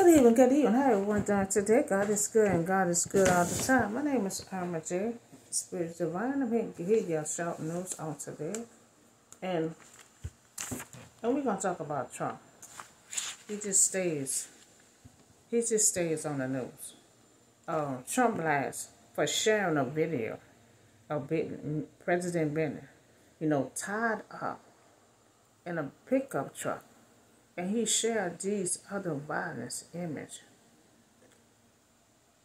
Good evening. How everyone doing today? God is good and God is good all the time. My name is Irma J. Spirit Divine. I'm here to hear y'all shout news on today. And we're gonna talk about Trump. He just stays on the news. Trump lies for sharing a video of President Biden, tied up in a pickup truck. And he shared these other violence image.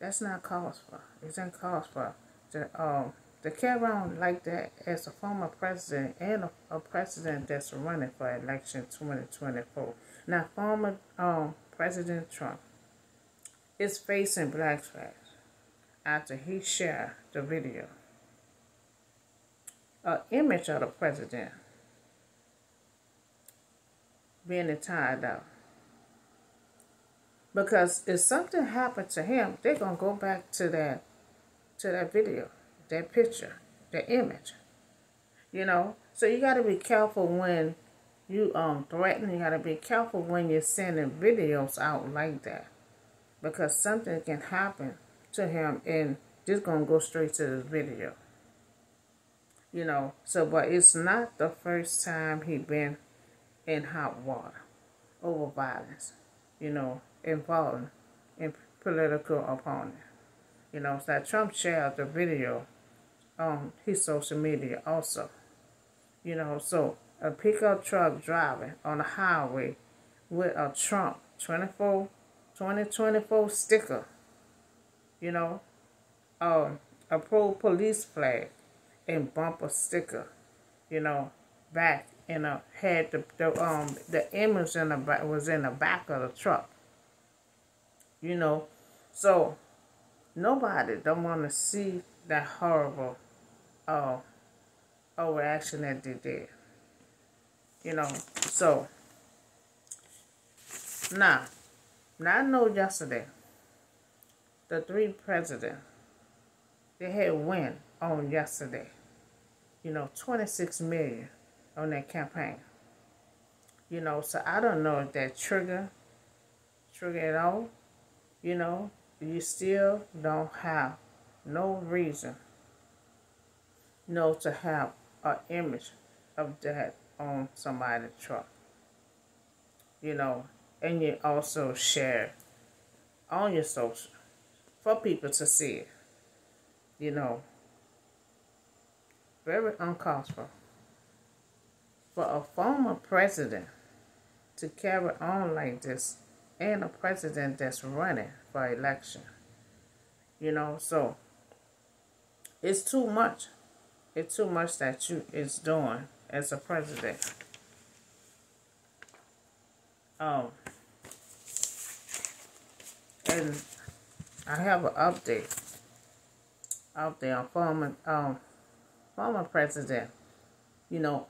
That's not cause for. It's not cause for to carry on like that as a former president and a president that's running for election 2024. Now, former President Trump is facing backlash after he shared the video, an image of the president being tied up. Because if something happened to him, they're gonna go back to that video, that picture, that image. So you gotta be careful when you threaten. You gotta be careful when you're sending videos out like that, because something can happen to him and just gonna go straight to the video. But it's not the first time he been in hot water over violence, involving in political opponent. So that Trump shared the video on his social media also. So a pickup truck driving on the highway with a Trump 2024 sticker, a pro-police flag and bumper sticker, back had the image in the back was in the back of the truck. So nobody don't want to see that horrible overreaction that they did. So now I know yesterday the three presidents, they had win on yesterday. 26 million on that campaign. So I don't know if that trigger at all. You still don't have no reason, to have an image of that on somebody's truck. And you also share on your social for people to see it. Very uncalled for a former president to carry on like this, and a president that's running for election. So it's too much. It's too much that you is doing as a president. And I have an update on former president,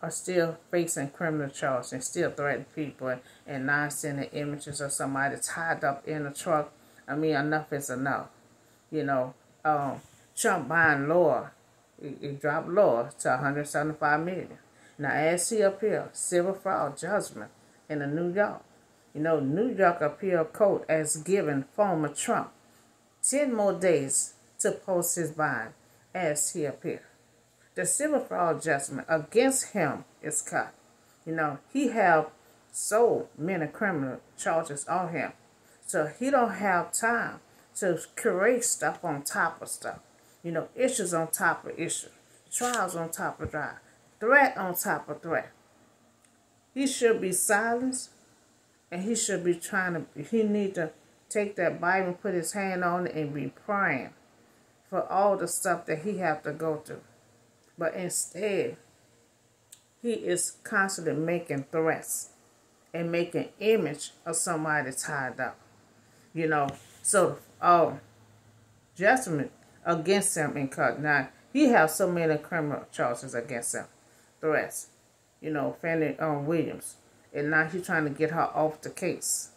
are still facing criminal charges and still threatening people and not sending images of somebody tied up in a truck. I mean, enough is enough. Trump buying law, he dropped law to $175 million. Now, as he appealed civil fraud judgment in New York, New York appeal court has given former Trump 10 more days to post his bond as he appealed. The civil fraud judgment against him is cut. He have so many criminal charges on him. So he don't have time to create stuff on top of stuff. Issues on top of issues. Trials on top of trials. Threat on top of threat. He should be silenced, and he should be he need to take that Bible and put his hand on it and be praying for all the stuff that he have to go through. But instead, he is constantly making threats and making image of somebody tied up. So judgment against him in court. Now, he has so many criminal charges against him. Threats. Fannie Williams. And now he's trying to get her off the case.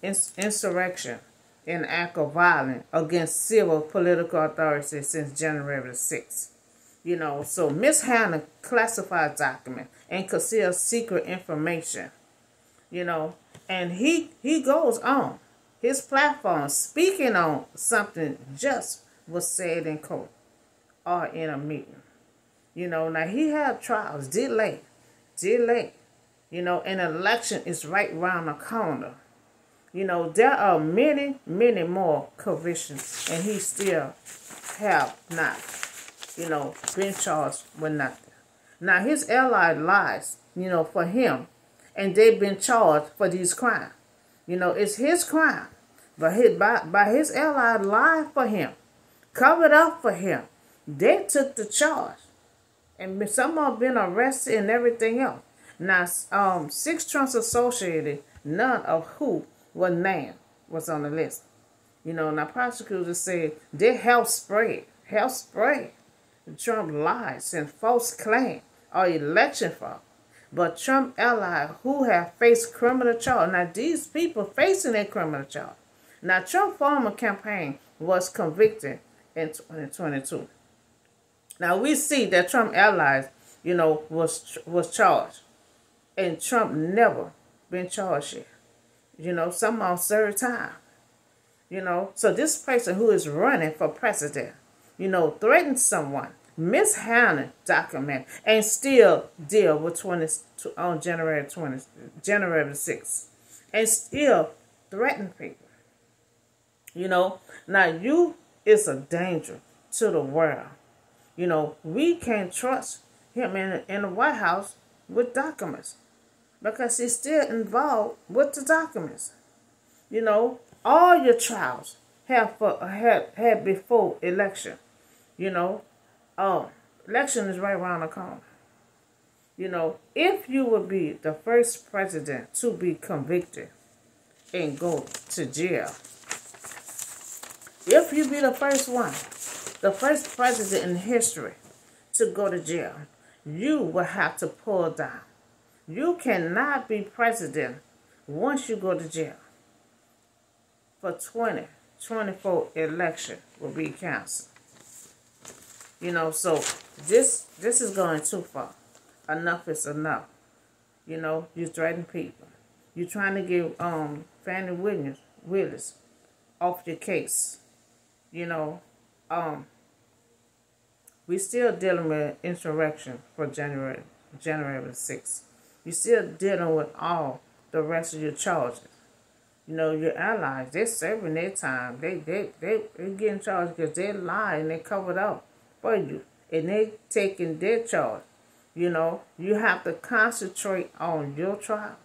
Insurrection and act of violence against civil political authorities since January the 6th. So mishandling classified documents and conceal secret information. And he goes on his platform speaking on something just was said in court or in a meeting. Now he had trials, delay. An election is right around the corner. There are many, many more convictions, and he still have not, been charged with nothing. Now his ally lies, for him, and they've been charged for these crimes. It's his crime, but by his ally lied for him, covered up for him. They took the charge, and some have been arrested and everything else. Now, 6 Trumps associated, none of who was named was on the list. Now prosecutors said they helped spread Trump lies and false claims or election fraud. But Trump allies who have faced criminal charge. Now these people facing a criminal charge. Now Trump's former campaign was convicted in 2022. Now we see that Trump allies, was charged. And Trump never been charged yet. Some on serve time. So this person who is running for president, threatened someone, mishandling document, and still deal with on January 6th, and still threaten people. Now you is a danger to the world. We can't trust him in the White House with documents because he's still involved with the documents. All your trials had before election. Election is right around the corner. If you would be the first president to be convicted and go to jail, if you be the first one, the first president in history to go to jail, you will have to pull down. You cannot be president once you go to jail. For 2024 election will be canceled. So this is going too far. Enough is enough. You threaten people. You're trying to get Fannie Willis off your case. We still dealing with insurrection for January 6th. You're still dealing with all the rest of your charges. Your allies, they're serving their time. They getting charged because they lie and they covered up for you. And they taking their charge. You have to concentrate on your trials.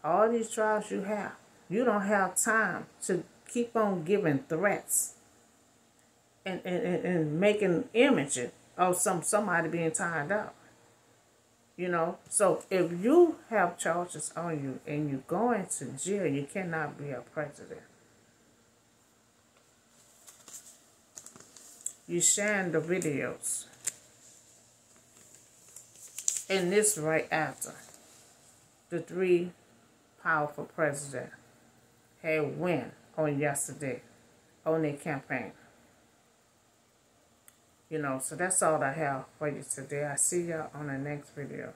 All these trials you have. You don't have time to keep on giving threats and making images of somebody being tied up. So if you have charges on you and you're going to jail, you cannot be a president. You sharing the videos. And this right after the 3 powerful presidents had win on yesterday on their campaign. So that's all I have for you today. I see y'all on the next video.